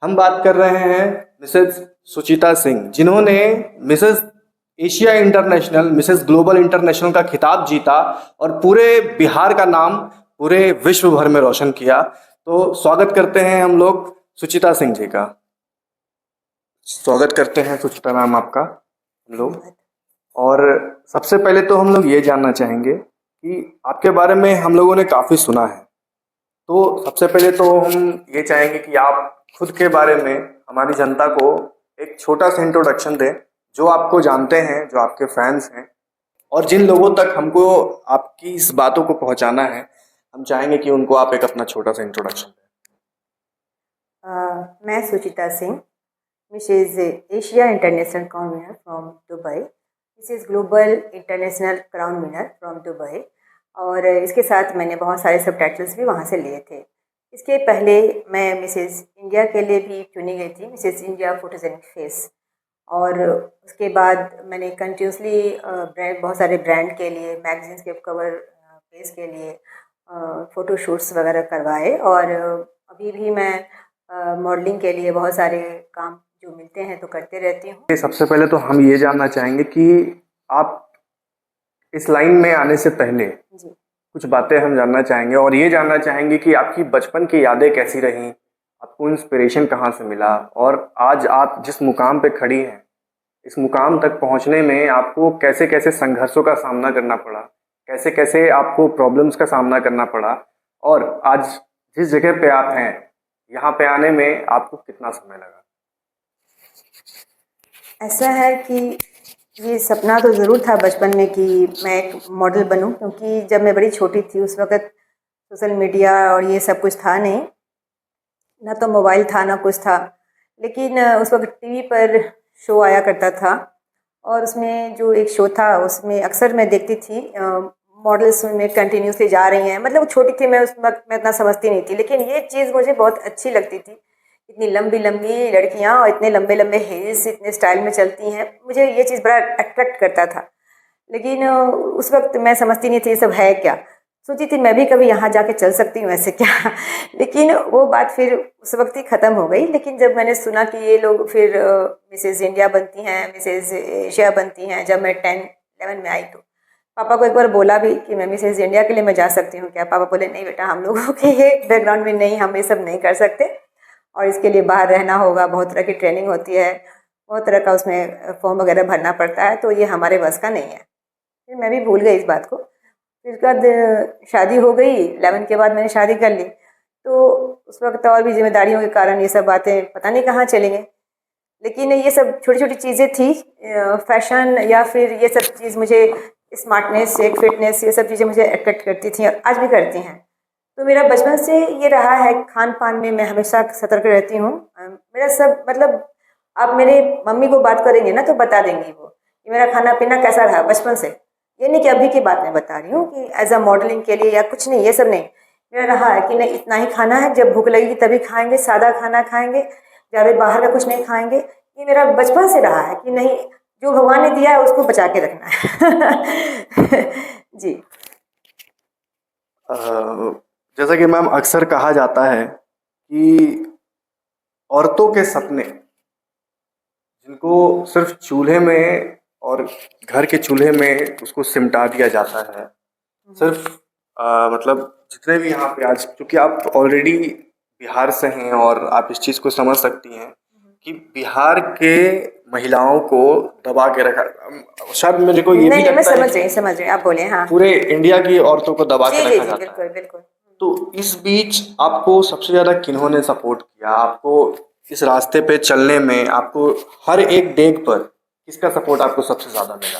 हम बात कर रहे हैं मिसेस सुचिता सिंह, जिन्होंने Mrs Asia international, Mrs global international का खिताब जीता और पूरे बिहार का नाम पूरे विश्व भर में रोशन किया। तो स्वागत करते हैं हम लोग सुचिता सिंह जी का। स्वागत करते हैं सुचिता मैम आपका हम लोग। और सबसे पहले तो हम लोग ये जानना चाहेंगे कि आपके बारे में हम लोगों ने काफ़ी सुना है, तो सबसे पहले तो हम ये चाहेंगे कि आप खुद के बारे में हमारी जनता को एक छोटा सा इंट्रोडक्शन दें, जो आपको जानते हैं, जो आपके फैंस हैं, और जिन लोगों तक हमको आपकी इस बातों को पहुंचाना है, हम चाहेंगे कि उनको आप एक अपना छोटा सा इंट्रोडक्शन दें। मैं Suchita Singh, Mrs Asia International Crown winner from Dubai, Mrs Global International Crown winner from Dubai, और इसके साथ मैंने बहुत सारे सब टाइटल्स भी वहाँ से लिए थे। इसके पहले मैं मिसेज इंडिया के लिए भी चुनी गई थी, मिसेज इंडिया फोटोजेनिक फेस। और उसके बाद मैंने कंटिन्यूसली बहुत सारे ब्रांड के लिए, मैगजीन्स के कवर पेज के लिए फ़ोटोशूट्स वगैरह करवाए। और अभी भी मैं मॉडलिंग के लिए बहुत सारे काम जो मिलते हैं तो करते रहती हूँ। सबसे पहले तो हम ये जानना चाहेंगे कि आप इस लाइन में आने से पहले जी, कुछ बातें हम जानना चाहेंगे, और ये जानना चाहेंगे कि आपकी बचपन की यादें कैसी रहीं, आपको इंस्पिरेशन कहाँ से मिला, और आज आप जिस मुकाम पे खड़ी हैं, इस मुकाम तक पहुंचने में आपको कैसे कैसे संघर्षों का सामना करना पड़ा, कैसे कैसे आपको प्रॉब्लम्स का सामना करना पड़ा, और आज जिस जगह पे आप हैं यहाँ पे आने में आपको कितना समय लगा। ऐसा है कि ये सपना तो ज़रूर था बचपन में कि मैं एक मॉडल बनूं, क्योंकि जब मैं बड़ी छोटी थी उस वक़्त सोशल मीडिया और ये सब कुछ था नहीं, ना तो मोबाइल था ना कुछ था। लेकिन उस वक्त टीवी पर शो आया करता था, और उसमें जो एक शो था उसमें अक्सर मैं देखती थी मॉडल्स में कंटिन्यूसली जा रही हैं। मतलब छोटी थी मैं, उस वक्त मैं इतना समझती नहीं थी, लेकिन ये चीज़ मुझे बहुत अच्छी लगती थी। इतनी लंबी लंबी लड़कियां और इतने लंबे लंबे हेयर्स इतने स्टाइल में चलती हैं, मुझे ये चीज़ बड़ा अट्रैक्ट करता था। लेकिन उस वक्त मैं समझती नहीं थी ये सब है क्या। सोची थी मैं भी कभी यहाँ जाके चल सकती हूँ ऐसे क्या लेकिन वो बात फिर उस वक्त ही ख़त्म हो गई। लेकिन जब मैंने सुना कि ये लोग फिर मिसेज इंडिया बनती हैं, मिसेज एशिया बनती हैं, जब मैं 10-11 में आई तो पापा को एक बार बोला भी कि मैं मिसेज इंडिया के लिए मैं जा सकती हूँ क्या। पापा बोले नहीं बेटा, हम लोगों के ये बैकग्राउंड में नहीं, हम ये सब नहीं कर सकते, और इसके लिए बाहर रहना होगा, बहुत तरह की ट्रेनिंग होती है, बहुत तरह का उसमें फॉर्म वगैरह भरना पड़ता है, तो ये हमारे बस का नहीं है। फिर मैं भी भूल गई इस बात को। फिर उसके बाद शादी हो गई, 11 के बाद मैंने शादी कर ली, तो उस वक्त और भी जिम्मेदारियों के कारण ये सब बातें पता नहीं कहाँ चली गई। लेकिन ये सब छोटी छोटी चीज़ें थी, फैशन या फिर ये सब चीज़ मुझे, स्मार्टनेस, एक फिटनेस, ये सब चीज़ें मुझे अट्रैक्ट करती थी और आज भी करती हैं। तो मेरा बचपन से ये रहा है, खान पान में मैं हमेशा सतर्क रहती हूँ। मेरा सब मतलब आप मेरे मम्मी को बात करेंगे ना तो बता देंगी वो कि मेरा खाना पीना कैसा रहा बचपन से। ये नहीं कि अभी की बात मैं बता रही हूँ कि एज अ मॉडलिंग के लिए या कुछ नहीं, ये सब नहीं। मेरा रहा है कि नहीं इतना ही खाना है, जब भूख लगेगी तभी खाएंगे, सादा खाना खाएंगे, ज़्यादा बाहर का कुछ नहीं खाएंगे। ये मेरा बचपन से रहा है कि नहीं, जो भगवान ने दिया है उसको बचा के रखना है जी। जैसा कि मैम अक्सर कहा जाता है कि औरतों के सपने, जिनको सिर्फ चूल्हे में और घर के चूल्हे में उसको सिमटा दिया जाता है, सिर्फ मतलब जितने भी यहाँ पे आज, क्योंकि आप ऑलरेडी बिहार से हैं और आप इस चीज़ को समझ सकती हैं कि बिहार के महिलाओं को दबा के रखा, शायद मुझे को ये भी नहीं, मैं लगता है समझ रही, आप बोले। हाँ, पूरे इंडिया की औरतों को दबा के जी जी रखा जी, जाता है। बिल्कुल बिल्कुल। तो इस बीच आपको सबसे ज़्यादा किन्होंने सपोर्ट किया, आपको इस रास्ते पे चलने में, आपको हर एक डेग पर किसका सपोर्ट आपको सबसे ज़्यादा मिला?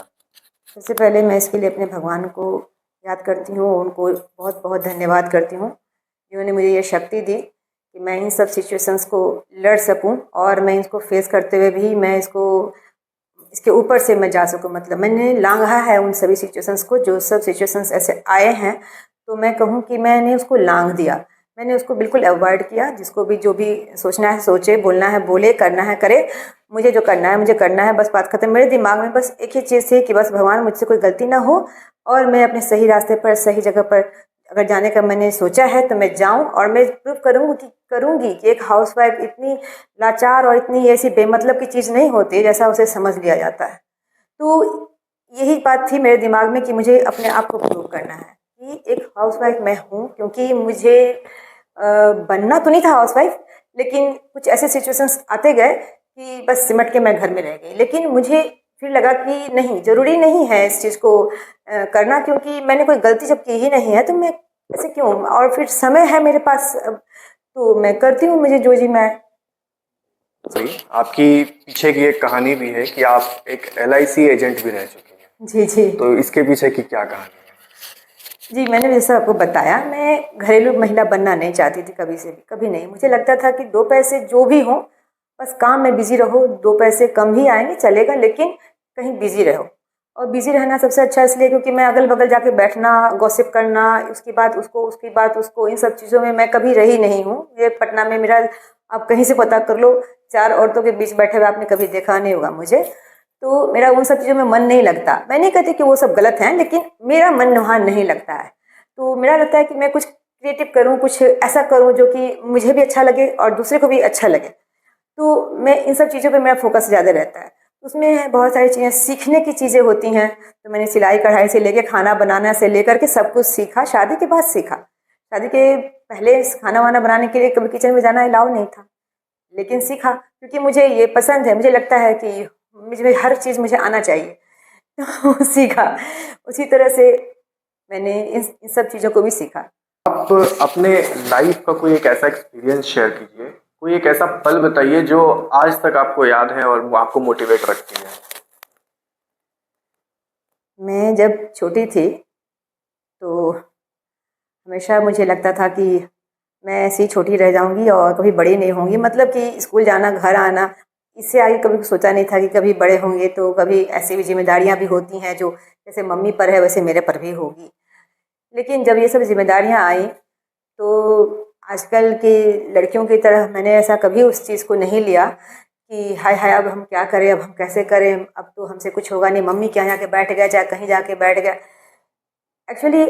सबसे पहले मैं इसके लिए अपने भगवान को याद करती हूँ, उनको बहुत बहुत धन्यवाद करती हूँ जिन्होंने मुझे ये शक्ति दी कि मैं इन सब सिचुएशंस को लड़ सकूँ, और मैं इसको फेस करते हुए भी मैं इसके ऊपर से मैं जा सकूँ। मतलब मैंने लांघा है उन सभी सिचुएशंस को, जो सब सिचुएशंस ऐसे आए हैं तो मैं कहूँ कि मैंने उसको लांघ दिया, मैंने उसको बिल्कुल अवॉइड किया। जिसको भी जो भी सोचना है सोचे, बोलना है बोले, करना है करे, मुझे जो करना है मुझे करना है, बस बात खत्म। मेरे दिमाग में बस एक ही चीज़ थी कि बस भगवान मुझसे कोई गलती ना हो और मैं अपने सही रास्ते पर, सही जगह पर अगर जाने का मैंने सोचा है तो मैं जाऊं और मैं प्रूव करूंगी कि एक हाउसवाइफ इतनी लाचार और इतनी ऐसी बेमतलब की चीज़ नहीं होती जैसा उसे समझ लिया जाता है। तो यही बात थी मेरे दिमाग में कि मुझे अपने आप को प्रूव करना है कि एक हाउसवाइफ मैं हूँ, क्योंकि मुझे बनना तो नहीं था हाउसवाइफ, लेकिन कुछ ऐसे सिचुएशंस आते गए कि बस सिमट के मैं घर में रह गई। लेकिन मुझे फिर लगा कि नहीं, ज़रूरी नहीं है इस चीज़ को करना, क्योंकि मैंने कोई गलती जब की ही नहीं है तो मैं ऐसे क्यों, और फिर समय है मेरे पास अब, तो मैं करती हूँ मुझे जो जी मैं। सही, आपकी पीछे की एक कहानी भी है कि आप एक LIC एजेंट भी रह चुकी हैं, जी जी तो इसके पीछे की क्या कहानी है? जी, मैंने जैसा आपको बताया, मैं घरेलू महिला बनना नहीं चाहती थी कभी से भी, कभी नहीं। मुझे लगता था कि 2 पैसे जो भी हों, बस काम में बिज़ी रहो, 2 पैसे कम ही आएंगे चलेगा, लेकिन कहीं बिज़ी रहो। और बिज़ी रहना सबसे अच्छा इसलिए क्योंकि मैं अगल-बगल जाके बैठना, गॉसिप करना, उसकी बात उसको, उसकी बात उसको, इन सब चीज़ों में मैं कभी रही नहीं हूँ। ये पटना में मेरा, आप कहीं से पता कर लो, 4 औरतों के बीच बैठे हुए आपने कभी देखा नहीं होगा मुझे। तो मेरा उन सब चीज़ों में मन नहीं लगता। मैं नहीं कहती कि वो सब गलत हैं, लेकिन मेरा मन वहाँ नहीं लगता है। तो मेरा लगता है कि मैं कुछ क्रिएटिव करूँ, कुछ ऐसा करूँ जो कि मुझे भी अच्छा लगे और दूसरे को भी अच्छा लगे। तो मैं इन सब चीज़ों पे मेरा फोकस ज़्यादा रहता है। उसमें बहुत सारी चीज़ें सीखने की चीज़ें होती हैं, तो मैंने सिलाई कढ़ाई से लेके खाना बनाना से लेकर के सब कुछ सीखा। शादी के बाद सीखा, शादी के पहले खाना वाना बनाने के लिए कभी किचन में जाना अलाउ नहीं था, लेकिन सीखा क्योंकि मुझे ये पसंद है। मुझे लगता है कि मुझे हर चीज़ मुझे आना चाहिए तो सीखा। उसी तरह से मैंने इन सब चीज़ों को भी सीखा। आप अपने लाइफ का कोई एक ऐसा एक्सपीरियंस शेयर कीजिए, कोई एक ऐसा पल बताइए जो आज तक आपको याद है और वो आपको मोटिवेट रखती है। मैं जब छोटी थी तो हमेशा मुझे लगता था कि मैं ऐसी छोटी रह जाऊंगी और कभी बड़ी नहीं होंगी, मतलब कि स्कूल जाना, घर आना, इससे आगे कभी सोचा नहीं था कि कभी बड़े होंगे तो कभी ऐसी भी जिम्मेदारियां भी होती हैं जो जैसे मम्मी पर है वैसे मेरे पर भी होगी। लेकिन जब ये सब जिम्मेदारियां आई तो आजकल की लड़कियों की तरह मैंने ऐसा कभी उस चीज़ को नहीं लिया कि हाय हाय अब हम क्या करें, अब हम कैसे करें, अब तो हमसे कुछ होगा नहीं, मम्मी क्या जाके बैठ गया, चाहे कहीं जाके बैठ गया। एक्चुअली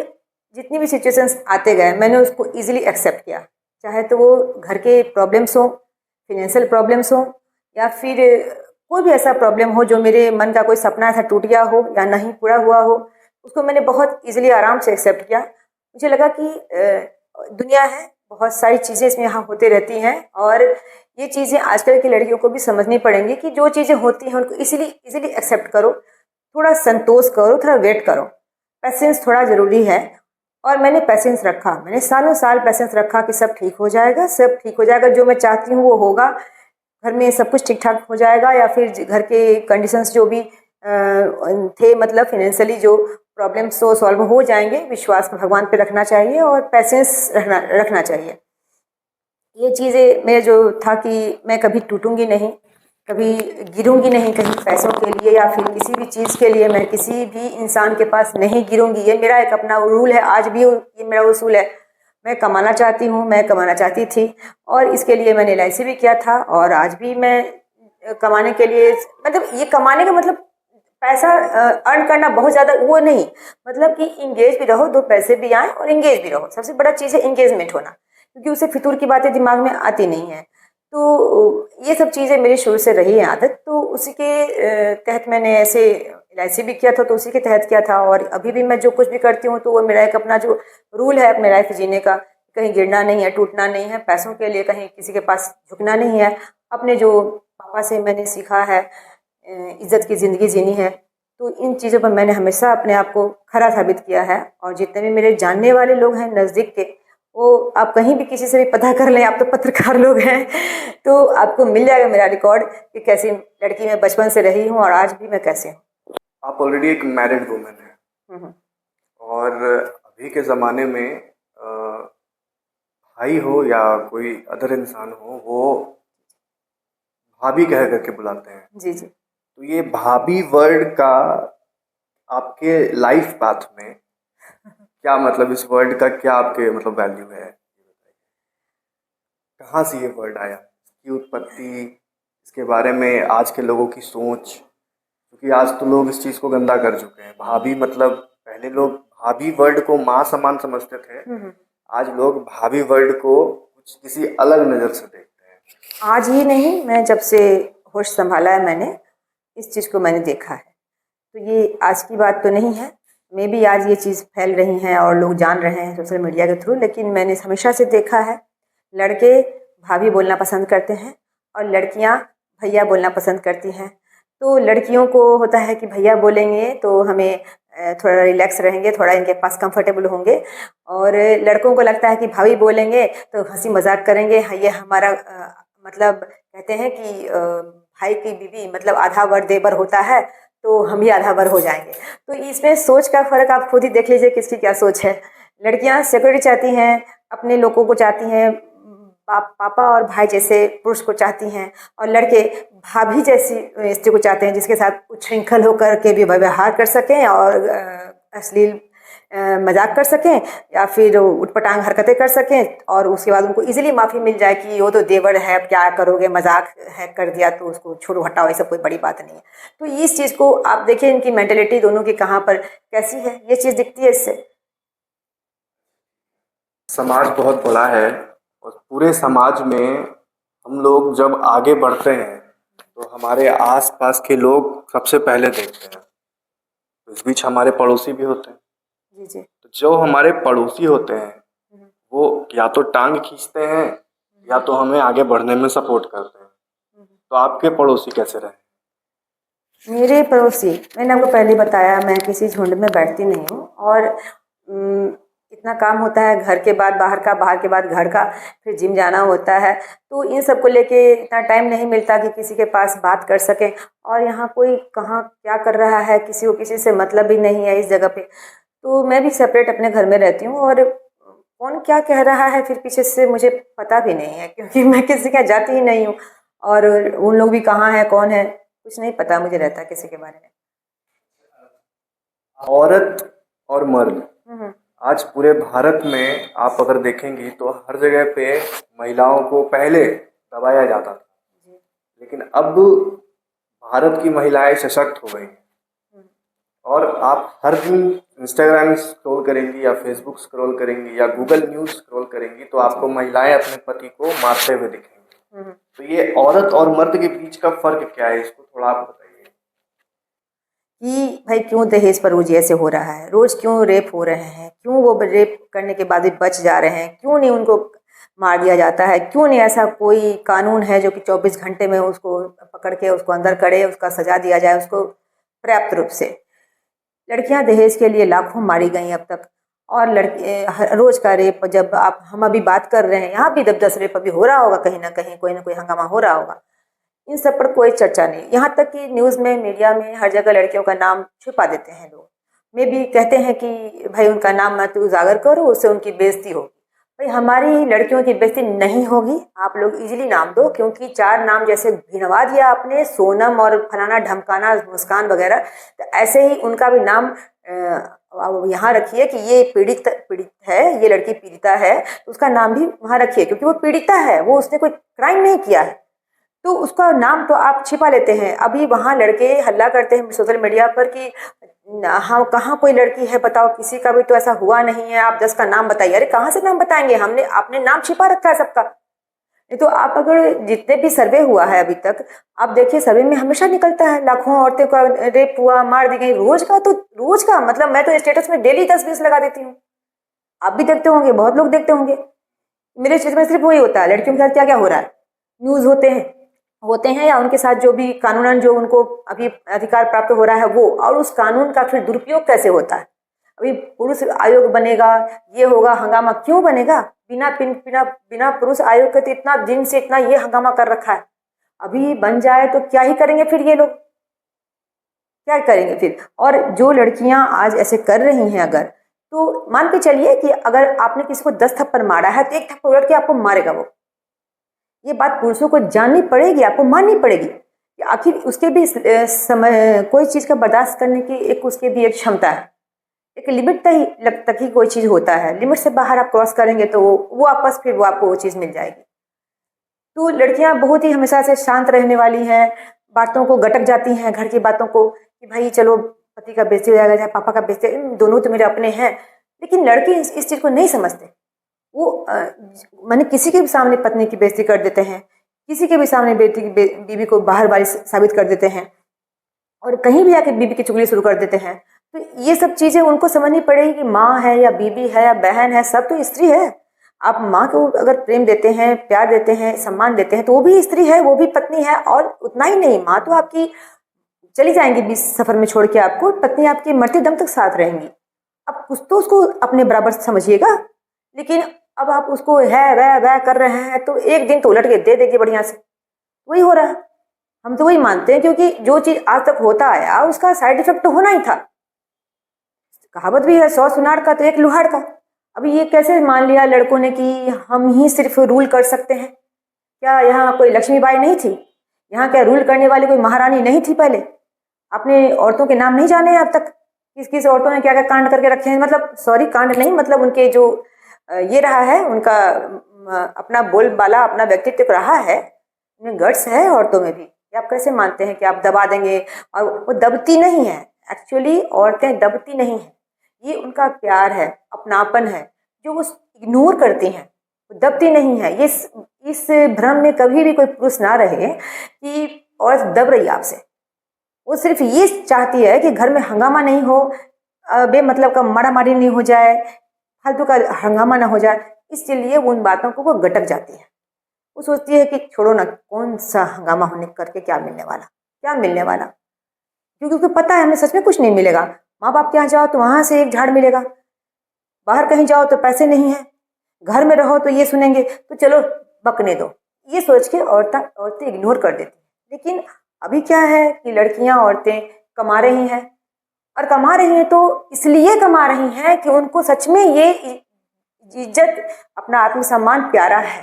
जितनी भी सिचुएशंस आते गए मैंने उसको इजीली एक्सेप्ट किया, चाहे तो वो घर के प्रॉब्लम्स हो, फिनेंशियल प्रॉब्लम्स हो, या फिर कोई भी ऐसा प्रॉब्लम हो जो मेरे मन का कोई सपना था टूट गया हो या नहीं पूरा हुआ हो, उसको मैंने बहुत इजीली आराम से एक्सेप्ट किया। मुझे लगा कि दुनिया है, बहुत सारी चीज़ें इसमें यहाँ होते रहती हैं और ये चीज़ें आजकल की लड़कियों को भी समझनी पड़ेंगी कि जो चीज़ें होती हैं उनको इजीली एक्सेप्ट करो, थोड़ा संतोष करो, थोड़ा वेट करो, पेशेंस थोड़ा ज़रूरी है। और मैंने पेशेंस रखा, मैंने सालों साल पेशेंस रखा कि सब ठीक हो जाएगा, सब ठीक हो जाएगा, जो मैं चाहती हूँ वो होगा, घर में सब कुछ ठीक ठाक हो जाएगा, या फिर घर के कंडीशंस जो भी थे, मतलब फिनेंशियली जो प्रॉब्लम्स वो सॉल्व हो जाएंगे। विश्वास भगवान पे रखना चाहिए और पेशेंस रखना चाहिए। ये चीज़ें मेरे जो था कि मैं कभी टूटूंगी नहीं, कभी गिरूंगी नहीं कहीं पैसों के लिए या फिर किसी भी चीज़ के लिए, मैं किसी भी इंसान के पास नहीं गिरूंगी। ये मेरा एक अपना रूल है, आज भी ये मेरा उसूल है। मैं कमाना चाहती हूँ, मैं कमाना चाहती थी और इसके लिए मैंने LIC भी किया था और आज भी मैं कमाने के लिए, मतलब ये कमाने का मतलब पैसा अर्न करना बहुत ज़्यादा वो नहीं, मतलब कि इंगेज भी रहो, 2 पैसे भी आए और इंगेज भी रहो। सबसे बड़ा चीज़ है इंगेजमेंट होना, क्योंकि उसे फितूर की बातें दिमाग में आती नहीं है। तो ये सब चीज़ें मेरी शुरू से रही है आदत, तो उसी के तहत मैंने ऐसे LIC भी किया था, तो उसी के तहत किया था। और अभी भी मैं जो कुछ भी करती हूँ तो वो मेरा एक अपना जो रूल है अपने लाइफ जीने का, कहीं गिरना नहीं है, टूटना नहीं है, पैसों के लिए कहीं किसी के पास झुकना नहीं है। अपने जो पापा से मैंने सीखा है इज़्ज़त की ज़िंदगी जीनी है, तो इन चीज़ों पर मैंने हमेशा अपने आप को खरा साबित किया है। और जितने भी मेरे जानने वाले लोग हैं नज़दीक के, वो आप कहीं भी किसी से भी पता कर लें, आप तो पत्रकार लोग हैं तो आपको मिल जाएगा मेरा रिकॉर्ड कि कैसी लड़की मैं बचपन से रही हूँ और आज भी मैं कैसे हूँ। आप ऑलरेडी एक मैरिड वुमेन हैं हम्म, और अभी के ज़माने में भाई हो या कोई अदर इंसान हो, वो भाभी कह करके बुलाते हैं। जी जी। तो ये भाभी वर्ड का आपके लाइफ पाथ में क्या मतलब, इस वर्ड का क्या आपके मतलब वैल्यू है? कहाँ से ये वर्ड आया, इसकी उत्पत्ति, इसके बारे में आज के लोगों की सोच, क्योंकि आज तो लोग इस चीज़ को गंदा कर चुके हैं। भाभी मतलब पहले लोग भाभी वर्ड को माँ समान समझते थे, आज लोग भाभी वर्ड को कुछ किसी अलग नज़र से देखते हैं। आज ही नहीं, मैं जब से होश संभाला है मैंने इस चीज़ को मैंने देखा है। तो ये आज की बात तो नहीं है, मे भी आज ये चीज़ फैल रही हैं और लोग जान रहे हैं सोशल मीडिया के थ्रू, लेकिन मैंने हमेशा से देखा है लड़के भाभी बोलना पसंद करते हैं और लड़कियां भैया बोलना पसंद करती हैं। तो लड़कियों को होता है कि भैया बोलेंगे तो हमें थोड़ा रिलैक्स रहेंगे, थोड़ा इनके पास कंफर्टेबल होंगे, और लड़कों को लगता है कि भाभी बोलेंगे तो हंसी मजाक करेंगे। हाँ, ये हमारा मतलब कहते हैं कि भाई की बीवी मतलब आधा वर देवर होता है, तो हम ही आधा वर हो जाएंगे। तो इसमें सोच का फ़र्क आप खुद ही देख लीजिए किसकी क्या सोच है। लड़कियां सिक्योरिटी चाहती हैं, अपने लोगों को चाहती हैं, पापा और भाई जैसे पुरुष को चाहती हैं, और लड़के भाभी जैसी स्त्री को चाहते हैं जिसके साथ उच्छृंखल होकर के भी व्यवहार कर सकें और अश्लील मजाक कर सकें या फिर उटपटांग हरकतें कर सकें, और उसके बाद उनको इजीली माफ़ी मिल जाए कि वो तो देवर है, अब क्या करोगे, मजाक है कर दिया तो उसको छोड़ो हटाओ, ये सब कोई बड़ी बात नहीं है। तो इस चीज़ को आप देखिए, इनकी मेंटेलिटी दोनों की कहाँ पर कैसी है, ये चीज़ दिखती है इससे। समाज बहुत बड़ा है और पूरे समाज में हम लोग जब आगे बढ़ते हैं तो हमारे आसपास के लोग सबसे पहले देखते हैं। तो इस बीच हमारे पड़ोसी भी होते हैं। जी जी। तो जो हमारे पड़ोसी होते हैं वो या तो टांग खींचते हैं या तो हमें आगे बढ़ने में सपोर्ट करते हैं। तो आपके पड़ोसी कैसे रहे? मेरे पड़ोसी, मैंने आपको पहले बताया मैं किसी झुंड में बैठती नहीं हूँ, और इतना काम होता है घर के बाद बाहर का, बाहर के बाद घर का, फिर जिम जाना होता है, तो इन सब को लेके इतना टाइम नहीं मिलता कि किसी के पास बात कर सकें। और यहाँ कोई कहाँ क्या कर रहा है किसी को किसी से मतलब भी नहीं है इस जगह पे। तो मैं भी सेपरेट अपने घर में रहती हूँ, और कौन क्या कह रहा है फिर पीछे से मुझे पता भी नहीं है, क्योंकि मैं किसी के जाती ही नहीं हूँ, और उन लोग भी कहाँ है कौन है कुछ नहीं पता मुझे रहता किसी के बारे में। औरत और मर्द, आज पूरे भारत में आप अगर देखेंगी तो हर जगह पे महिलाओं को पहले दबाया जाता था, लेकिन अब भारत की महिलाएं सशक्त हो गई हैं। और आप हर दिन इंस्टाग्राम स्क्रॉल करेंगी या फेसबुक स्क्रॉल करेंगी या गूगल न्यूज़ स्क्रॉल करेंगी तो आपको महिलाएं अपने पति को मारते हुए दिखेंगी। तो ये औरत और मर्द के बीच का फर्क क्या है, इसको थोड़ा आप बताइए कि भाई क्यों दहेज पर रोज ऐसे हो रहा है, रोज क्यों रेप हो रहे हैं, क्यों वो रेप करने के बाद भी बच जा रहे हैं, क्यों नहीं उनको मार दिया जाता है, क्यों नहीं ऐसा कोई कानून है जो कि 24 घंटे में उसको पकड़ के उसको अंदर करे, उसका सजा दिया जाए उसको पर्याप्त रूप से। लड़कियां दहेज के लिए लाखों मारी गई अब तक, और लड़के रोज का रेप, जब हम अभी बात कर रहे हैं यहाँ भी 10 रेप अभी हो रहा होगा, कहीं ना कहीं कोई ना कोई हंगामा हो रहा होगा, इन सब पर कोई चर्चा नहीं। यहाँ तक कि न्यूज़ में, मीडिया में हर जगह लड़कियों का नाम छुपा देते हैं लोग, में भी कहते हैं कि भाई उनका नाम मत उजागर करो, उससे उनकी बेइज्जती होगी। भाई हमारी लड़कियों की बेइज्जती नहीं होगी, आप लोग इजीली नाम दो, क्योंकि 4 नाम जैसे गिनवा दिया आपने, सोनम और फलाना ढमकाना मुस्कान वगैरह, तो ऐसे ही उनका भी नाम यहाँ रखिए कि ये पीड़ित है, ये लड़की पीड़िता है, तो उसका नाम भी वहाँ रखिए, क्योंकि वो पीड़िता है, वो उसने कोई क्राइम नहीं किया है, तो उसका नाम तो आप छिपा लेते हैं। अभी वहाँ लड़के हल्ला करते हैं सोशल मीडिया पर कि हाँ कहाँ कोई लड़की है बताओ, किसी का भी तो ऐसा हुआ नहीं है, आप 10 का नाम बताइए। अरे कहाँ से नाम बताएंगे, हमने आपने नाम छिपा रखा है सबका। नहीं तो आप अगर जितने भी सर्वे हुआ है अभी तक, आप देखिए सर्वे में हमेशा निकलता है लाखों औरतें का रेप हुआ, मार दी गई, रोज का, तो रोज का मतलब मैं तो स्टेटस में डेली 10-20 लगा देती हूँ, आप भी देखते होंगे, बहुत लोग देखते होंगे। मेरे स्टेटस में सिर्फ वही होता है, लड़कियों के साथ क्या क्या हो रहा है, न्यूज़ होते हैं या उनके साथ जो भी कानूनन जो उनको अभी अधिकार प्राप्त हो रहा है वो, और उस कानून का फिर दुरुपयोग कैसे होता है। अभी पुरुष आयोग बनेगा, ये होगा, हंगामा क्यों बनेगा, बिना पुरुष आयोग के तो इतना दिन से इतना ये हंगामा कर रखा है, अभी बन जाए तो क्या ही करेंगे फिर ये लोग, क्या करेंगे फिर। और जो लड़कियां आज ऐसे कर रही हैं, अगर तो मान के चलिए कि अगर आपने किसी को 10 थप्पड़ मारा है तो 1 थप्पड़ उलट के आपको मारेगा वो, ये बात पुरुषों को जाननी पड़ेगी, आपको माननी पड़ेगी कि आखिर उसके भी समय कोई चीज़ का बर्दाश्त करने की एक उसके भी एक क्षमता है, एक लिमिट तक ही कोई चीज़ होता है, लिमिट से बाहर आप क्रॉस करेंगे तो वो वापस फिर वो आपको वो चीज़ मिल जाएगी। तो लड़कियां बहुत ही हमेशा से शांत रहने वाली हैं, बातों को गटक जाती हैं, घर की बातों को कि भाई चलो पति का बेइज्जती हो जाएगा, चाहे पापा का बेइज्जती, दोनों तो मेरे अपने हैं। लेकिन लड़के इस चीज़ को नहीं समझते। वो माने किसी के भी सामने पत्नी की बेइज्जती कर देते हैं, किसी के भी सामने बेटी की बीवी को बाहर बारी साबित कर देते हैं, और कहीं भी आके बीवी की चुगली शुरू कर देते हैं। तो ये सब चीज़ें उनको समझनी पड़ेगी कि माँ है या बीवी है या बहन है, सब तो स्त्री है। आप माँ को अगर प्रेम देते हैं, प्यार देते हैं, सम्मान देते हैं, तो वो भी स्त्री है, वो भी पत्नी है। और उतना ही नहीं, माँ तो आपकी चली जाएंगी बीच सफर में छोड़ के आपको, पत्नी आपकी मरते दम तक साथ रहेंगी। अब कुछ तो उसको अपने बराबर समझिएगा। लेकिन अब आप उसको है वह कर रहे हैं, तो एक दिन तो उलट के दे देगी बढ़िया से। वही हो रहा है। हम तो वही मानते हैं, क्योंकि जो चीज़ आज तक होता आया उसका साइड इफेक्ट तो होना ही था। कहावत भी है, 100 सुनार का तो एक लुहाड़ का। अभी ये कैसे मान लिया लड़कों ने कि हम ही सिर्फ रूल कर सकते हैं? क्या यहाँ कोई लक्ष्मीबाई नहीं थी? यहाँ क्या रूल करने वाली कोई महारानी नहीं थी पहले? आपने औरतों के नाम नहीं जाने हैं अब तक? किस किस औरतों ने क्या क्या कांड करके रखे हैं? मतलब सॉरी, कांड नहीं, मतलब उनके जो ये रहा है, उनका अपना बोलबाला, अपना व्यक्तित्व रहा है, उनमें गट्स है औरतों में भी। आप कैसे मानते हैं कि आप दबा देंगे? और वो दबती नहीं है, एक्चुअली औरतें दबती नहीं हैं। ये उनका प्यार है, अपनापन है, जो वो इग्नोर करती हैं, वो दबती नहीं है। ये इस भ्रम में कभी भी कोई पुरुष ना रहे कि औरत दब रही है आपसे। वो सिर्फ ये चाहती है कि घर में हंगामा नहीं हो, बेमतलब का मारामारी नहीं हो जाए, फालतू का हंगामा ना हो जाए। इसके लिए वो उन बातों को वो गटक जाती है। वो सोचती है कि छोड़ो ना, कौन सा हंगामा होने करके क्या मिलने वाला, क्या मिलने वाला। क्योंकि उसको पता है हमें सच में कुछ नहीं मिलेगा। माँ बाप के यहाँ जाओ तो वहाँ से एक झाड़ मिलेगा, बाहर कहीं जाओ तो पैसे नहीं है, घर में रहो तो ये सुनेंगे, तो चलो बकने दो। ये सोच के औरतें इग्नोर कर देती हैं। लेकिन अभी क्या है कि लड़कियां, औरतें कमा रही हैं, और कमा रही हैं तो इसलिए कमा रही हैं कि उनको सच में ये इज्जत, अपना आत्मसम्मान प्यारा है।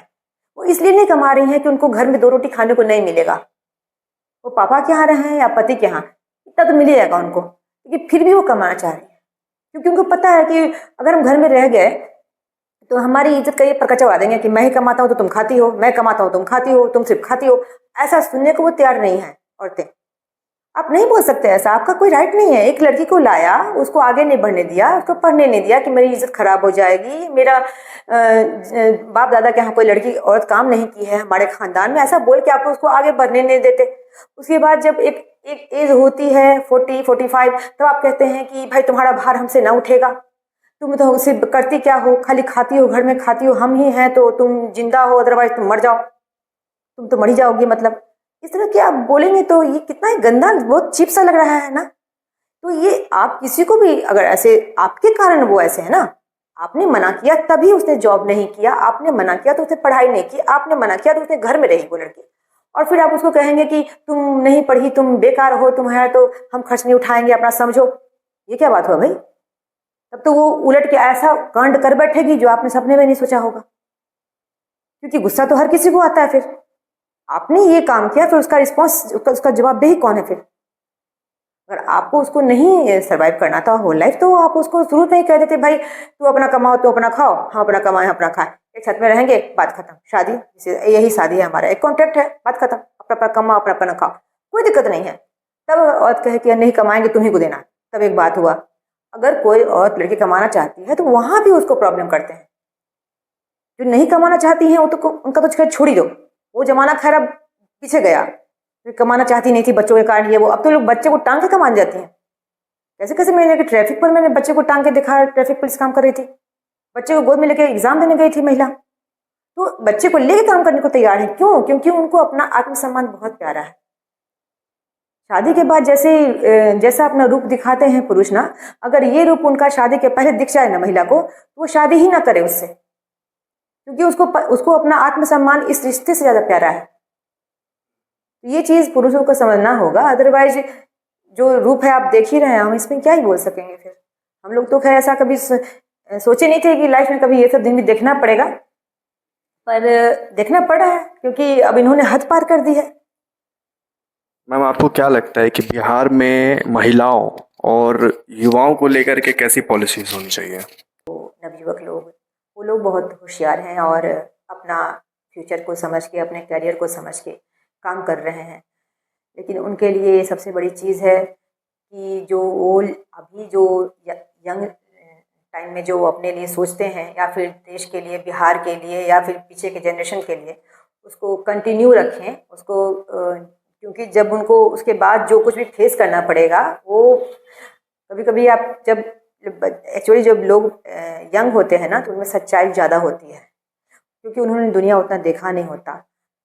वो इसलिए नहीं कमा रही हैं कि उनको घर में 2 रोटी खाने को नहीं मिलेगा। वो पापा के यहाँ रहें या पति के यहाँ, इतना तो मिलेगा उनको, लेकिन फिर भी वो कमाना चाह रही है। क्योंकि उनको पता है कि अगर हम घर में रह गए तो हमारी इज्जत का ये प्रकट करवा देंगे कि मैं ही कमाता हूँ तो तुम खाती हो, मैं कमाता हूँ तुम खाती हो, तुम सिर्फ खाती हो। ऐसा सुनने को वो तैयार नहीं है औरतें। आप नहीं बोल सकते ऐसा, आपका कोई राइट नहीं है। एक लड़की को लाया, उसको आगे नहीं बढ़ने दिया, उसको पढ़ने नहीं दिया कि मेरी इज्जत खराब हो जाएगी, मेरा बाप दादा के यहाँ कोई लड़की औरत काम नहीं की है हमारे खानदान में, ऐसा बोल के आप उसको आगे बढ़ने नहीं देते। उसके बाद जब एक एज होती है 40-45, तब आप कहते हैं कि भाई तुम्हारा भार हमसे ना उठेगा, तुम तो सिर्फ करती क्या हो, खाली खाती हो, घर में खाती हो, हम ही हैं तो तुम जिंदा हो, अदरवाइज तुम मर जाओ, तुम तो मरी जाओगी। मतलब इस तरह के आप बोलेंगे तो ये कितना ही गंदा, बहुत चीप सा लग रहा है ना। तो ये आप किसी को भी अगर ऐसे, आपके कारण वो ऐसे है ना, आपने मना किया तभी उसने जॉब नहीं किया, आपने मना किया तो उसने पढ़ाई नहीं की, आपने मना किया तो उसने घर में रही वो लड़की, और फिर आप उसको कहेंगे कि तुम नहीं पढ़ी, तुम बेकार हो, तुम्हारा तो हम खर्च नहीं उठाएंगे अपना, समझो। ये क्या बात हुआ भाई? तब तो वो उलट के ऐसा कांड कर बैठेगी जो आपने सपने में नहीं सोचा होगा। क्योंकि गुस्सा तो हर किसी को आता है। फिर आपने ये काम किया, फिर उसका रिस्पॉन्स, उसका जवाबदेही कौन है? फिर अगर आपको उसको नहीं सर्वाइव करना था होल लाइफ, तो आप उसको शुरू में ही कह देते भाई तू अपना कमाओ, तू अपना खाओ, हम अपना कमाए अपना खाए, एक छत में रहेंगे, बात खत्म, शादी, यही शादी है हमारा, एक कॉन्ट्रैक्ट है, बात खत्म, अपना अपना कमाओ, अपना अपना खाओ, कोई दिक्कत नहीं है। तब औरत कहे कि नहीं कमाएंगे तुम्ही को देना, तब एक बात हुआ। अगर कोई औरत लड़की कमाना चाहती है तो वहां भी उसको प्रॉब्लम करते हैं। जो नहीं कमाना चाहती हैं वो तो उनका तो छोड़ ही दो, वो जमाना खैर अब पीछे गया। कमाना चाहती नहीं थी बच्चों के कारण, ये वो, अब तो लोग बच्चे को टांग के कमान जाती हैं। कैसे कैसे मैंने ट्रैफिक पर मैंने बच्चे को टांग के देखा, ट्रैफिक पुलिस काम कर रही थी, बच्चे को गोद में लेके एग्जाम देने गई थी महिला, तो बच्चे को लेके काम करने को तैयार है। क्यों? क्योंकि उनको अपना आत्मसम्मान बहुत प्यारा है। शादी के बाद जैसा अपना रूप दिखाते हैं पुरुष ना, अगर ये रूप उनका शादी के पहले दिख जाए ना महिला को, तो वो शादी ही ना करे उससे, क्योंकि उसको अपना आत्मसम्मान इस रिश्ते से ज्यादा प्यारा है। ये चीज पुरुषों को समझना होगा, अदरवाइज जो रूप है आप देख ही रहे हैं, हम इसमें क्या ही बोल सकेंगे। फिर हम लोग तो खैर ऐसा कभी सोचे नहीं थे कि लाइफ में कभी ये सब दिन भी देखना पड़ेगा, पर देखना पड़ा है, क्योंकि अब इन्होंने हद पार कर दी है। मैम, आपको क्या लगता है कि बिहार में महिलाओं और युवाओं को लेकर के कैसी पॉलिसीज होनी चाहिए? नवयुवक लोग, वो लोग बहुत होशियार हैं और अपना फ्यूचर को समझ के, अपने करियर को समझ के काम कर रहे हैं। लेकिन उनके लिए सबसे बड़ी चीज़ है कि जो वो अभी जो यंग टाइम में जो अपने लिए सोचते हैं या फिर देश के लिए, बिहार के लिए या फिर पीछे के जनरेशन के लिए, उसको कंटिन्यू रखें उसको, क्योंकि जब उनको उसके बाद जो कुछ भी फेस करना पड़ेगा वो कभी कभी आप जब एक्चुअली जब लोग यंग होते हैं ना तो उनमें सच्चाई ज़्यादा होती है, क्योंकि उन्होंने दुनिया उतना देखा नहीं होता।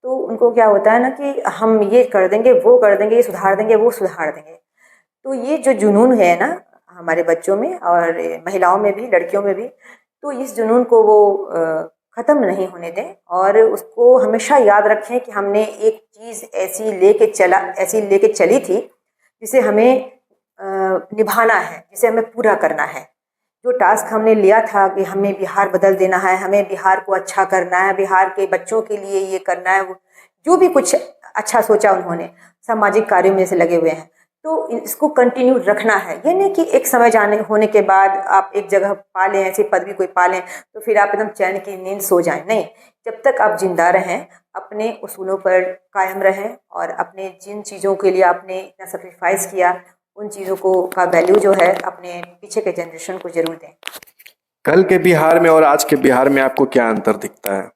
तो उनको क्या होता है ना कि हम ये कर देंगे, वो कर देंगे, ये सुधार देंगे, वो सुधार देंगे। तो ये जो जुनून है ना हमारे बच्चों में और महिलाओं में भी, लड़कियों में भी, तो इस जुनून को वो ख़त्म नहीं होने दें और उसको हमेशा याद रखें कि हमने एक चीज़ ऐसी लेके चली थी जिसे हमें निभाना है, जिसे हमें पूरा करना है। जो टास्क हमने लिया था कि हमें बिहार बदल देना है, हमें बिहार को अच्छा करना है, बिहार के बच्चों के लिए ये करना है, जो भी कुछ अच्छा सोचा उन्होंने, सामाजिक कार्यों में से लगे हुए हैं, तो इसको कंटिन्यू रखना है। ये नहीं कि एक समय जाने होने के बाद आप एक जगह पा लें, ऐसी पदवी कोई पा लें तो फिर आप एकदम चैन की नींद सो जाएं। नहीं, जब तक आप जिंदा रहें, अपने उसूलों पर कायम रहें और अपने जिन चीज़ों के लिए आपने इतना सेक्रीफाइस किया उन चीज़ों को का वैल्यू जो है अपने पीछे के जनरेशन को जरूर दें। कल के बिहार में और आज के बिहार में आपको क्या अंतर दिखता है?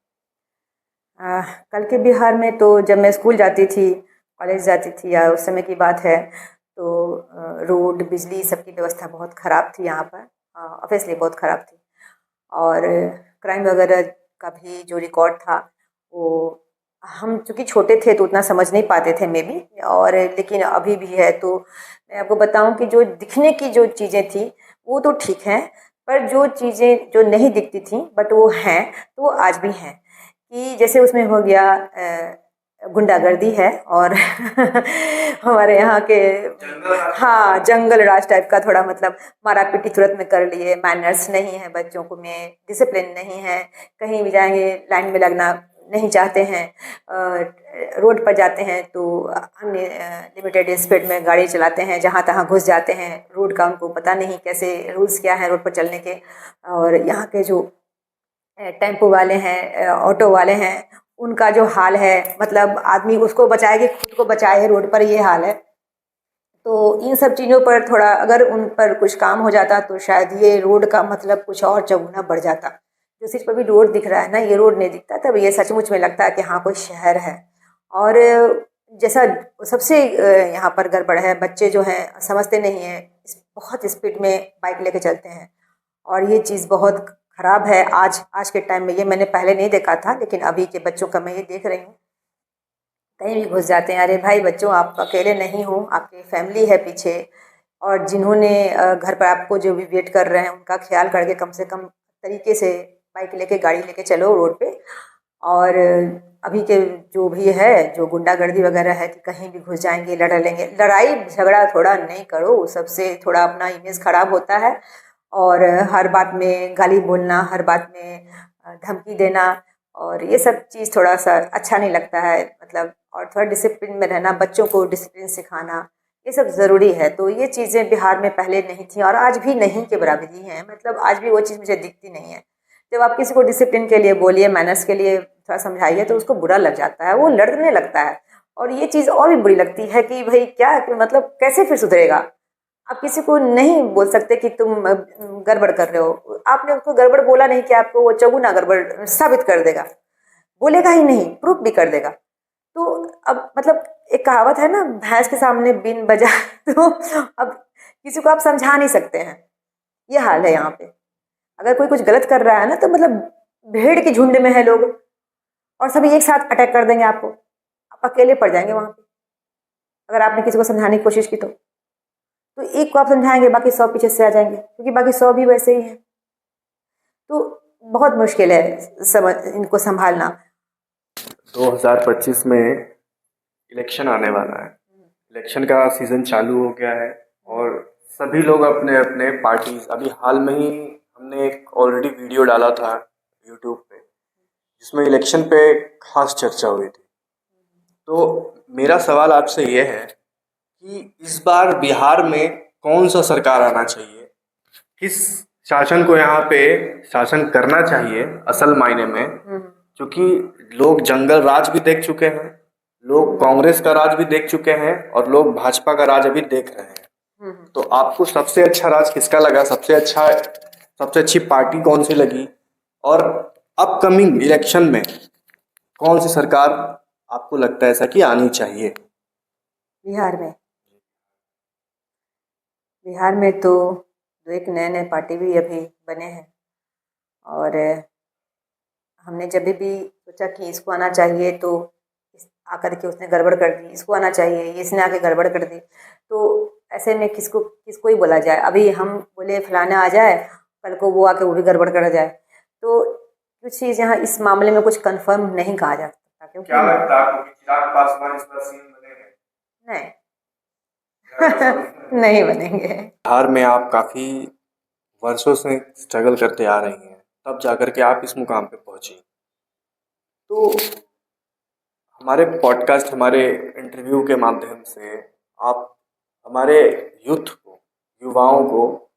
कल के बिहार में तो जब मैं स्कूल जाती थी, कॉलेज जाती थी, या उस समय की बात है, तो रोड, बिजली, सबकी व्यवस्था बहुत ख़राब थी यहाँ पर, ऑब्वियसली बहुत ख़राब थी। और क्राइम वगैरह का भी जो रिकॉर्ड था वो, हम चूँकि छोटे थे तो उतना समझ नहीं पाते थे मे बी, और लेकिन अभी भी है। तो मैं आपको बताऊं कि जो दिखने की जो चीज़ें थी वो तो ठीक हैं, पर जो चीज़ें जो नहीं दिखती थी बट वो हैं, तो वो आज भी हैं। कि जैसे उसमें हो गया गुंडागर्दी है और हमारे यहाँ के, हाँ, जंगल राज टाइप का, थोड़ा मतलब मारा पीटी तुरंत में कर लिए, मैनर्स नहीं है बच्चों को में, डिसिप्लिन नहीं है, कहीं भी जाएंगे लाइन में लगना नहीं चाहते हैं, रोड पर जाते हैं तो हमने लिमिटेड स्पीड में गाड़ी चलाते हैं, जहाँ तहाँ घुस जाते हैं, रोड का उनको पता नहीं कैसे रूल्स क्या है रोड पर चलने के। और यहाँ के जो टेम्पो वाले हैं, ऑटो वाले हैं, उनका जो हाल है, मतलब आदमी उसको बचाए कि खुद को बचाए, रोड पर ये हाल है। तो इन सब चीज़ों पर थोड़ा अगर उन पर कुछ काम हो जाता तो शायद ये रोड का मतलब कुछ और चौगुना बढ़ जाता। जो सिर्फ अभी रोड दिख रहा है ना, ये रोड नहीं दिखता, तब ये सचमुच में लगता है कि हाँ कोई शहर है। और जैसा सबसे यहाँ पर गड़बड़ है, बच्चे जो हैं समझते नहीं हैं, बहुत स्पीड में बाइक लेके चलते हैं, और ये चीज़ बहुत ख़राब है। आज के टाइम में ये मैंने पहले नहीं देखा था, लेकिन अभी के बच्चों का मैं ये देख रही हूँ, कहीं भी घुस जाते हैं। अरे भाई बच्चों, आप अकेले नहीं हो, आपकी फैमिली है पीछे, और जिन्होंने घर पर आपको जो भी वेट कर रहे हैं उनका ख्याल करके कम से कम तरीके से बाइक लेके, गाड़ी लेके चलो रोड पे। और अभी के जो भी है, जो गुंडागर्दी वगैरह है कि कहीं भी घुस जाएंगे, लड़ लेंगे, लड़ाई झगड़ा थोड़ा नहीं करो, सबसे थोड़ा अपना इमेज ख़राब होता है। और हर बात में गाली बोलना, हर बात में धमकी देना, और ये सब चीज़ थोड़ा सा अच्छा नहीं लगता है, मतलब। और थोड़ा डिसिप्लिन में रहना, बच्चों को डिसिप्लिन सिखाना, ये सब ज़रूरी है। तो ये चीज़ें बिहार में पहले नहीं थी और आज भी नहीं के बराबरी हैं, मतलब आज भी वो चीज़ मुझे दिखती नहीं है। जब आप किसी को डिसिप्लिन के लिए बोलिए, मैनर्स के लिए थोड़ा समझाइए, तो उसको बुरा लग जाता है, वो लड़ने लगता है। और ये चीज़ और भी बुरी लगती है कि भाई क्या, मतलब कैसे फिर सुधरेगा? आप किसी को नहीं बोल सकते कि तुम गड़बड़ कर रहे हो। आपने उसको गड़बड़ बोला नहीं कि आपको वो चौगुना गड़बड़ साबित कर देगा, बोलेगा ही नहीं, प्रूफ भी कर देगा। तो अब मतलब एक कहावत है ना, भैंस के सामने बीन बजा तो अब किसी को आप समझा नहीं सकते हैं। ये हाल है यहाँ पे। अगर कोई कुछ गलत कर रहा है ना, तो मतलब भेड़ के झुंड में है लोग, और सभी एक साथ अटैक कर देंगे आपको, आप अकेले पड़ जाएंगे वहाँ पे। अगर आपने किसी को समझाने की कोशिश की तो एक को आप समझाएंगे, बाकी 100 पीछे से आ जाएंगे, क्योंकि बाकी 100 भी वैसे ही हैं। तो बहुत मुश्किल है इनको संभालना। 2025 में इलेक्शन आने वाला है, इलेक्शन का सीज़न चालू हो गया है और सभी लोग अपने अपने पार्टीज, अभी हाल में ही हमने एक ऑलरेडी वीडियो डाला था यूट्यूब पे जिसमें इलेक्शन पे खास चर्चा हुई थी। तो मेरा सवाल आपसे ये है कि इस बार बिहार में कौन सा सरकार आना चाहिए, किस शासन को यहाँ पे शासन करना चाहिए असल मायने में, क्योंकि लोग जंगल राज भी देख चुके हैं, लोग कांग्रेस का राज भी देख चुके हैं और लोग भाजपा का राज अभी देख रहे हैं। तो आपको सबसे अच्छा राज किसका लगा, सबसे अच्छी पार्टी कौन सी लगी, और अपकमिंग इलेक्शन में कौन सी सरकार आपको लगता है ऐसा कि आनी चाहिए? बिहार में तो दो एक नए नए पार्टी भी अभी बने हैं, और हमने जब भी सोचा कि इसको आना चाहिए तो आकर के उसने गड़बड़ कर दी, इसको आना चाहिए, इसने आके गड़बड़ कर दी। तो ऐसे में किसको किसको ही बोला जाए। अभी हम बोले फलाना आ जाए, कल को वो आके वो भी गड़बड़ कर जाए। तो कुछ चीज़ यहाँ इस मामले में कुछ कंफर्म नहीं कहा जा सकता, क्योंकि क्या लगता है आपको कि चिराग पासवान इस बार सीएम बनेंगे? नहीं नहीं बनेंगे। बिहार में आप काफ़ी वर्षों से स्ट्रगल करते आ रही हैं, तब जाकर के आप इस मुकाम पे पहुंची। तो हमारे पॉडकास्ट, हमारे इंटरव्यू के माध्यम से आप हमारे यूथ को, युवाओं को,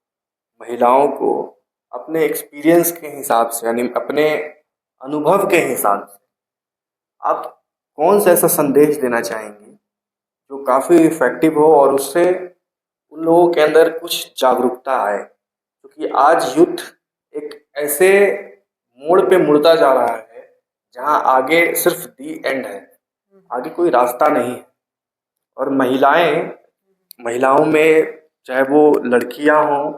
महिलाओं को अपने एक्सपीरियंस के हिसाब से, यानी अपने अनुभव के हिसाब से आप कौन सा ऐसा संदेश देना चाहेंगी जो काफ़ी इफ़ेक्टिव हो और उससे उन लोगों के अंदर कुछ जागरूकता आए? क्योंकि आज यूथ एक ऐसे मोड़ पे मुड़ता जा रहा है जहां आगे सिर्फ दी एंड है, आगे कोई रास्ता नहीं है। और महिलाओं में, चाहे वो लड़कियां हों,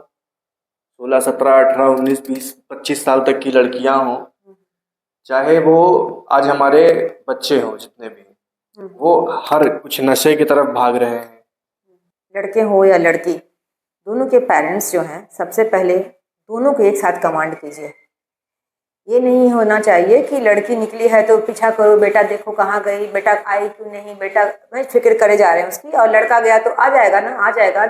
16, 17, 18, 19, 20, 25 साल तक की लड़कियां हों, चाहे वो आज हमारे बच्चे हों, जितने भी, वो हर कुछ नशे की तरफ भाग रहे हैं। लड़के हो या लड़की, दोनों के पेरेंट्स जो हैं, सबसे पहले दोनों को एक साथ कमांड कीजिए। ये नहीं होना चाहिए कि लड़की निकली है तो पीछा करो, बेटा देखो कहाँ गई, बेटा आई क्यों नहीं, बेटा भाई फिक्र करे जा रहे हैं उसकी, और लड़का गया तो आ जाएगा ना, आ जाएगा,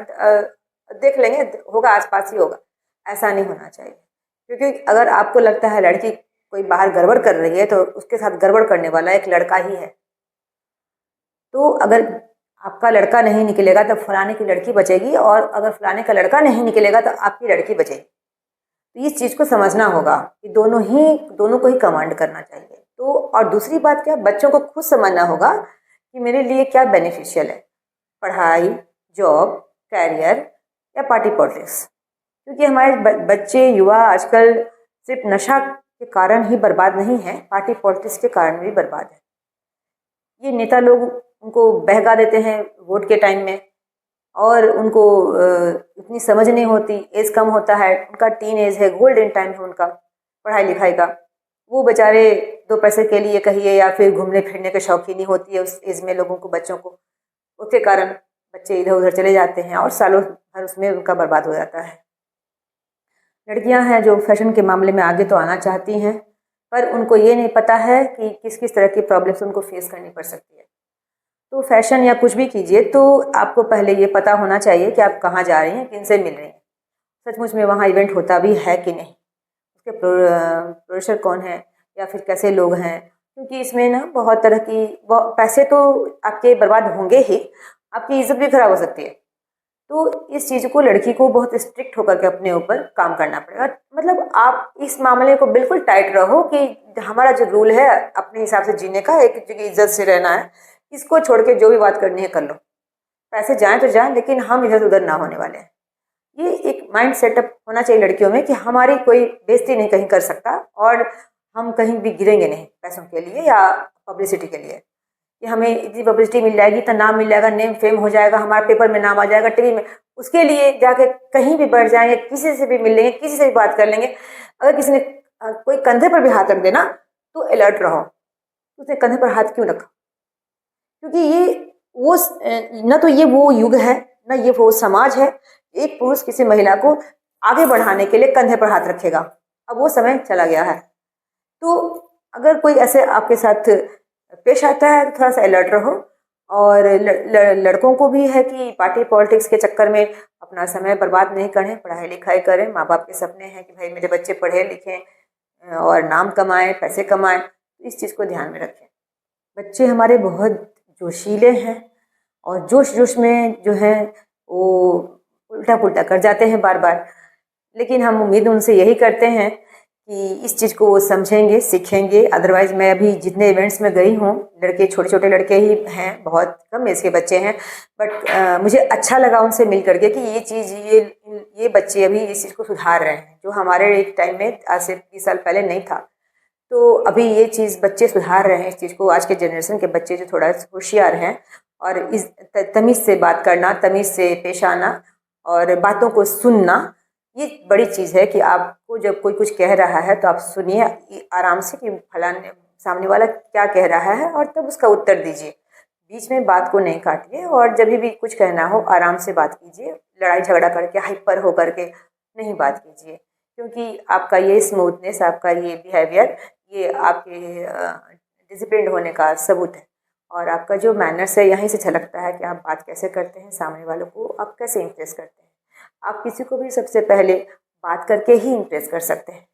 देख लेंगे, होगा, आसपास ही होगा। ऐसा नहीं होना चाहिए, क्योंकि अगर आपको लगता है लड़की कोई बाहर गड़बड़ कर रही है तो उसके साथ गड़बड़ करने वाला एक लड़का ही है। तो अगर आपका लड़का नहीं निकलेगा तो फलाने की लड़की बचेगी, और अगर फलाने का लड़का नहीं निकलेगा तो आपकी लड़की बचेगी। तो इस चीज़ को समझना होगा कि दोनों को ही कमांड करना चाहिए। तो और दूसरी बात क्या, बच्चों को खुद समझना होगा कि मेरे लिए क्या बेनिफिशियल है, पढ़ाई, जॉब, कैरियर या पार्टी पॉलिटिक्स। क्योंकि हमारे बच्चे, युवा आजकल सिर्फ नशा के कारण ही बर्बाद नहीं है, पार्टी पॉलिटिक्स के कारण भी बर्बाद है। ये नेता लोग उनको बहका देते हैं वोट के टाइम में, और उनको इतनी समझ नहीं होती, एज कम होता है उनका, टीन एज है, गोल्डन टाइम है उनका पढ़ाई लिखाई का। वो बेचारे दो पैसे के लिए कहिए या फिर घूमने फिरने के शौकीनी होती है उस एज में लोगों को, बच्चों को, उसके कारण बच्चे इधर उधर चले जाते हैं और सालों भर उसमें उनका बर्बाद हो जाता है। लड़कियां हैं जो फैशन के मामले में आगे तो आना चाहती हैं, पर उनको ये नहीं पता है कि किस किस तरह की प्रॉब्लम्स उनको फेस करनी पड़ सकती है। तो फैशन या कुछ भी कीजिए तो आपको पहले ये पता होना चाहिए कि आप कहाँ जा रही हैं, किन से मिल रही हैं, सचमुच में वहाँ इवेंट होता भी है कि नहीं, उसके प्रोड्यूसर कौन है या फिर कैसे लोग हैं। क्योंकि इसमें ना बहुत तरह की, पैसे तो आपके बर्बाद होंगे ही, आपकी इज्जत भी खराब हो सकती है। तो इस चीज़ को लड़की को बहुत स्ट्रिक्ट होकर के अपने ऊपर काम करना पड़ेगा। मतलब आप इस मामले को बिल्कुल टाइट रहो कि हमारा जो रूल है अपने हिसाब से जीने का, एक जगह इज्जत से रहना है, इसको छोड़ के जो भी बात करनी है कर लो, पैसे जाएं तो जाएं, लेकिन हम इधर उधर ना होने वाले हैं। ये एक माइंड सेटअप होना चाहिए लड़कियों में कि हमारी कोई बेइज्जती नहीं कहीं कर सकता, और हम कहीं भी गिरेंगे नहीं पैसों के लिए या पब्लिसिटी के लिए, कि हमें इतनी पब्लिसिटी मिल जाएगी तो नाम मिल जाएगा, नेम फेम हो जाएगा, हमारे पेपर में नाम आ जाएगा, टीवी में, उसके लिए जाके कहीं भी बढ़ जाएंगे, किसी से भी मिल लेंगे, किसी से भी बात कर लेंगे। अगर किसी ने कोई कंधे पर भी हाथ रख देना तो अलर्ट रहो, उसने कंधे पर हाथ क्यों रखा, क्योंकि ये वो न तो ये वो युग है, न ये वो समाज है एक पुरुष किसी महिला को आगे बढ़ाने के लिए कंधे पर हाथ रखेगा। अब वो समय चला गया है। तो अगर कोई ऐसे आपके साथ पेश आता है तो थोड़ा सा अलर्ट रहो। और लड़कों को भी है कि पार्टी पॉलिटिक्स के चक्कर में अपना समय बर्बाद नहीं करें, पढ़ाई लिखाई करें। माँ बाप के सपने हैं कि भाई मेरे बच्चे पढ़े लिखें और नाम कमाएं, पैसे कमाएं, इस चीज़ को ध्यान में रखें। बच्चे हमारे बहुत जोशीले हैं और जोश जोश में जो है वो उल्टा पुल्टा कर जाते हैं बार बार, लेकिन हम उम्मीद उनसे यही करते हैं कि इस चीज़ को वो समझेंगे, सीखेंगे। अदरवाइज मैं अभी जितने इवेंट्स में गई हूँ, लड़के छोटे छोटे लड़के ही हैं, बहुत कम एज के बच्चे हैं, बट मुझे अच्छा लगा उनसे मिल करके कि ये चीज़ ये बच्चे अभी इस चीज़ को सुधार रहे हैं, जो हमारे एक टाइम में आज से 20 साल पहले नहीं था। तो अभी ये चीज़ बच्चे सुधार रहे हैं इस चीज़ को। आज के जनरेशन के बच्चे जो थोड़ा होशियार हैं, और इस तमीज़ से बात करना, तमीज़ से पेश आना और बातों को सुनना, ये बड़ी चीज़ है कि आपको जब कोई कुछ कह रहा है तो आप सुनिए आराम से कि फलाने सामने वाला क्या कह रहा है, और तब उसका उत्तर दीजिए। बीच में बात को नहीं काटिए, और जब भी कुछ कहना हो आराम से बात कीजिए। लड़ाई झगड़ा करके हाइपर हो करके नहीं बात कीजिए, क्योंकि आपका ये स्मूथनेस, आपका ये बिहेवियर, ये आपके डिसिप्लिन होने का सबूत है। और आपका जो मैनर्स है यहीं से झलकता है कि आप बात कैसे करते हैं, सामने वालों को आप कैसे इम्प्रेस करते हैं। आप किसी को भी सबसे पहले बात करके ही इम्प्रेस कर सकते हैं,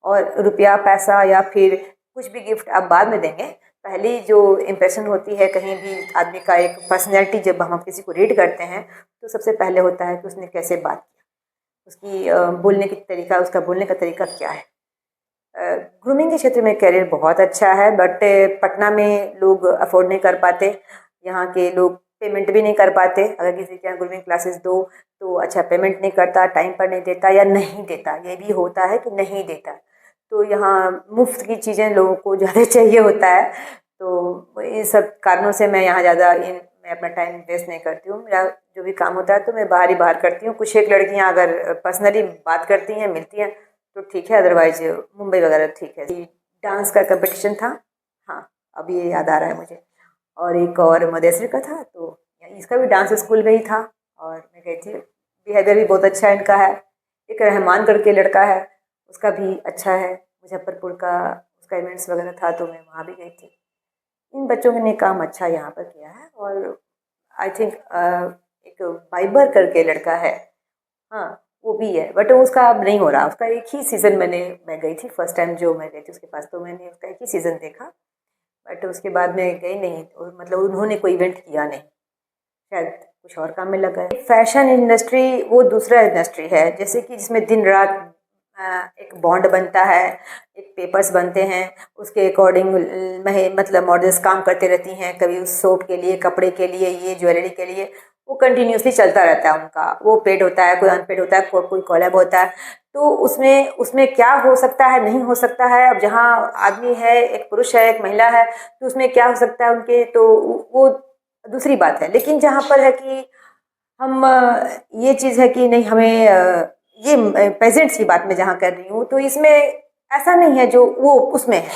और रुपया पैसा या फिर कुछ भी गिफ्ट आप बाद में देंगे। पहली जो इम्प्रेशन होती है कहीं भी आदमी का, एक पर्सनैलिटी, जब हम किसी को रीड करते हैं तो सबसे पहले होता है कि उसने कैसे बात किया, उसकी बोलने की तरीका, उसका बोलने का तरीका क्या है। ग्रूमिंग के क्षेत्र में करियर बहुत अच्छा है, बट पटना में लोग अफोर्ड नहीं कर पाते। यहाँ के लोग पेमेंट भी नहीं कर पाते। अगर किसी के यहाँ ग्रूमिंग क्लासेस दो तो अच्छा पेमेंट नहीं करता, टाइम पर नहीं देता या नहीं देता, ये भी होता है कि नहीं देता। तो यहाँ मुफ्त की चीज़ें लोगों को ज़्यादा चाहिए होता है। तो इन सब कारणों से मैं यहाँ ज़्यादा मैं अपना टाइम वेस्ट नहीं करती हूँ। मेरा जो भी काम होता है तो मैं बाहर ही बाहर करती हूँ। कुछ एक लड़कियाँ अगर पर्सनली बात करती हैं, मिलती हैं तो ठीक है, अदरवाइज मुंबई वगैरह ठीक है। डांस का कंपटीशन था, हाँ अभी ये याद आ रहा है मुझे, और एक और मदेसर का था, तो इसका भी डांस स्कूल में ही था और मैं गई थी। बिहेवियर भी बहुत अच्छा इनका है। एक रहमान करके लड़का है, उसका भी अच्छा है। मुजफ्फरपुर का उसका इवेंट्स वगैरह था तो मैं वहाँ भी गई थी। इन बच्चों ने काम अच्छा यहाँ पर किया है। और आई थिंक एक बाइबर करके लड़का है, हाँ वो भी है, बट उसका अब नहीं हो रहा। उसका एक ही सीज़न मैं गई थी, फर्स्ट टाइम जो मैं गई थी उसके पास, तो मैंने उसका एक ही सीज़न देखा, बट उसके बाद मैं गई नहीं। मतलब उन्होंने कोई इवेंट किया नहीं, शायद कुछ और काम में लगा है। फैशन इंडस्ट्री वो दूसरा इंडस्ट्री है, जैसे कि जिसमें दिन रात एक बॉन्ड बनता है, एक पेपर्स बनते हैं, उसके अकॉर्डिंग मतलब मॉडल्स काम करते रहती हैं, कभी उस सोप के लिए, कपड़े के लिए, ये ज्वेलरी के लिए, वो कंटिन्यूसली चलता रहता है उनका। वो पेड होता है, कोई अनपेड होता है, कोई कॉलैब होता है। तो उसमें क्या हो सकता है, नहीं हो सकता है। अब जहाँ आदमी है, एक पुरुष है, एक महिला है, तो उसमें क्या हो सकता है उनके, तो वो दूसरी बात है। लेकिन जहाँ पर है कि हम ये चीज़ है कि नहीं, हमें ये पेजेंट्स की बात मैं जहाँ कर रही हूँ, तो इसमें ऐसा नहीं है जो वो उसमें है,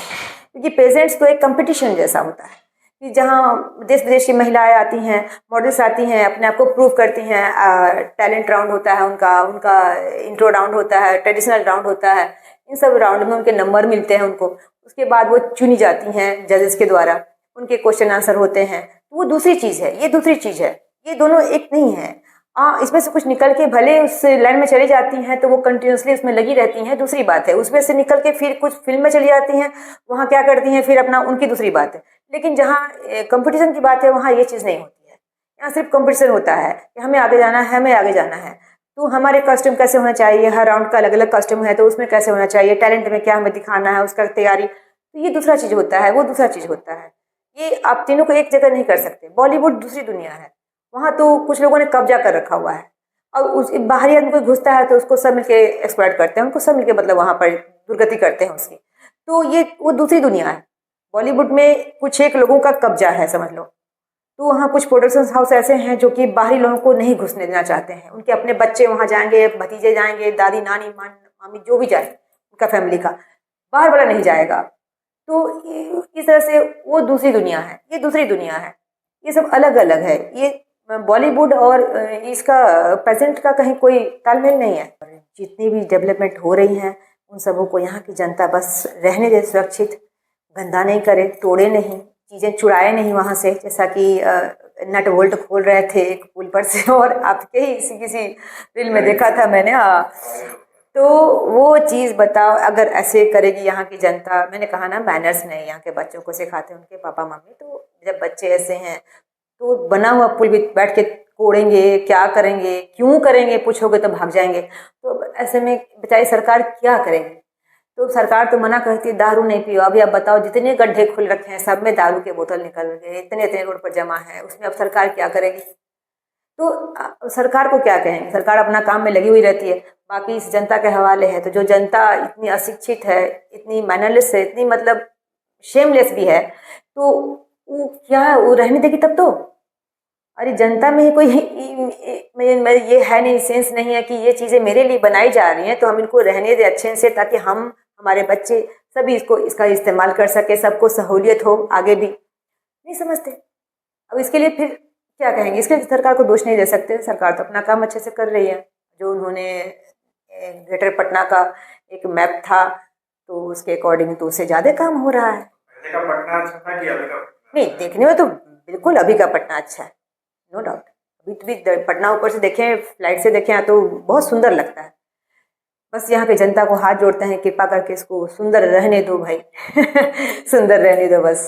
क्योंकि पेजेंट्स तो एक कंपटीशन जैसा होता है कि जहाँ देश विदेश की महिलाएं आती हैं, मॉडल्स आती हैं, अपने आप को प्रूव करती हैं। टैलेंट राउंड होता है उनका उनका इंट्रो राउंड होता है, ट्रेडिशनल राउंड होता है। इन सब राउंड में उनके नंबर मिलते हैं उनको, उसके बाद वो चुनी जाती हैं जजेस के द्वारा, उनके क्वेश्चन आंसर होते हैं। तो वो दूसरी चीज़ है, ये दूसरी चीज़ है, ये दोनों एक नहीं है। इसमें से कुछ निकल के भले उस लाइन में चली जाती हैं तो वो कंटिन्यूसली उसमें लगी रहती हैं, दूसरी बात है। उसमें से निकल के फिर कुछ फिल्म में चली जाती हैं, वहाँ क्या करती हैं फिर अपना, उनकी दूसरी बात है। लेकिन जहाँ कंपटीशन की बात है वहाँ ये चीज़ नहीं होती है। यहाँ सिर्फ कंपटीशन होता है कि हमें आगे जाना है, हमें आगे जाना है। तो हमारे कॉस्ट्यूम कैसे होना चाहिए, हर राउंड का अलग अलग कॉस्ट्यूम है, तो उसमें कैसे होना चाहिए, टैलेंट में क्या हमें दिखाना है, उसका तैयारी, तो ये दूसरा चीज़ होता है, वो दूसरा चीज़ होता है। ये आप तीनों को एक जगह नहीं कर सकते। बॉलीवुड दूसरी दुनिया है, वहाँ तो कुछ लोगों ने कब्जा कर रखा हुआ है, और उस बाहरी आदमी कोई घुसता है तो उसको सब मिलके एक्सप्लॉइट करते हैं, उनको सब मिलके मतलब वहाँ पर दुर्गति करते हैं उसकी। तो ये वो दूसरी दुनिया है। बॉलीवुड में कुछ एक लोगों का कब्जा है, समझ लो। तो वहाँ कुछ प्रोडक्शन हाउस ऐसे हैं जो कि बाहरी लोगों को नहीं घुसने देना चाहते हैं। उनके अपने बच्चे वहाँ जाएंगे, भतीजे जाएंगे, दादी नानी मामी जो भी जाए, उनका फैमिली का, बाहर वाला नहीं जाएगा। तो इस तरह से वो दूसरी दुनिया है, ये दूसरी दुनिया है, ये सब अलग अलग है। ये बॉलीवुड और इसका प्रेजेंट का कहीं कोई तालमेल नहीं है। जितनी भी डेवलपमेंट हो रही हैं उन सबों को यहाँ की जनता बस रहने दे सुरक्षित, गंदा नहीं करे, तोड़े नहीं, चीज़ें चुराए नहीं वहाँ से। जैसा कि नट बोल्ट खोल रहे थे एक पुल पर से, और आपके ही किसी रील में देखा था मैंने। तो वो चीज़ बताओ, अगर ऐसे करेगी यहाँ की जनता। मैंने कहा ना, मैनर्स नहीं यहाँ के बच्चों को सिखाते उनके पापा मम्मी। तो जब बच्चे ऐसे हैं तो बना हुआ पुल भी बैठ के कोड़ेंगे, क्या करेंगे, क्यों करेंगे, पूछोगे तो भाग जाएंगे। तो ऐसे में बेचारी सरकार क्या करेगी। तो सरकार तो मना करती है दारू नहीं पियो। अभी आप बताओ, जितने गड्ढे खुल रखे हैं सब में दारू के बोतल निकल गए, इतने इतने रोड पर जमा है, उसमें अब सरकार क्या करेगी? तो सरकार को क्या कहेंगे, सरकार अपना काम में लगी हुई रहती है, बाकी इस जनता के हवाले है। तो जो जनता इतनी अशिक्षित है, इतनी मैनरलेस है, इतनी मतलब शेमलेस भी है, तो वो क्या है, वो रहने देगी तब तो? अरे जनता में ही कोई ये है नहीं, सेंस नहीं है कि ये चीज़ें मेरे लिए बनाई जा रही हैं तो हम इनको रहने दें अच्छे से, ताकि हम, हमारे बच्चे सभी इसका इस्तेमाल कर सके, सबको सहूलियत हो। आगे भी नहीं समझते। अब इसके लिए फिर क्या कहेंगे? इसके लिए सरकार को दोष नहीं दे सकते, सरकार तो अपना काम अच्छे से कर रही है। जो उन्होंने ग्रेटर पटना का एक मैप था तो उसके अकॉर्डिंग तो उससे ज़्यादा काम हो रहा है। पहले का पटना अच्छा था कि अभी का? नहीं, देखने में तो बिल्कुल अभी का पटना अच्छा है, नो डाउट। अभी तो भी पटना ऊपर से देखें, फ्लाइट से देखें तो बहुत सुंदर लगता है। बस यहाँ पे जनता को हाथ जोड़ते हैं, कृपा करके इसको सुंदर रहने दो भाई सुंदर रहने दो बस।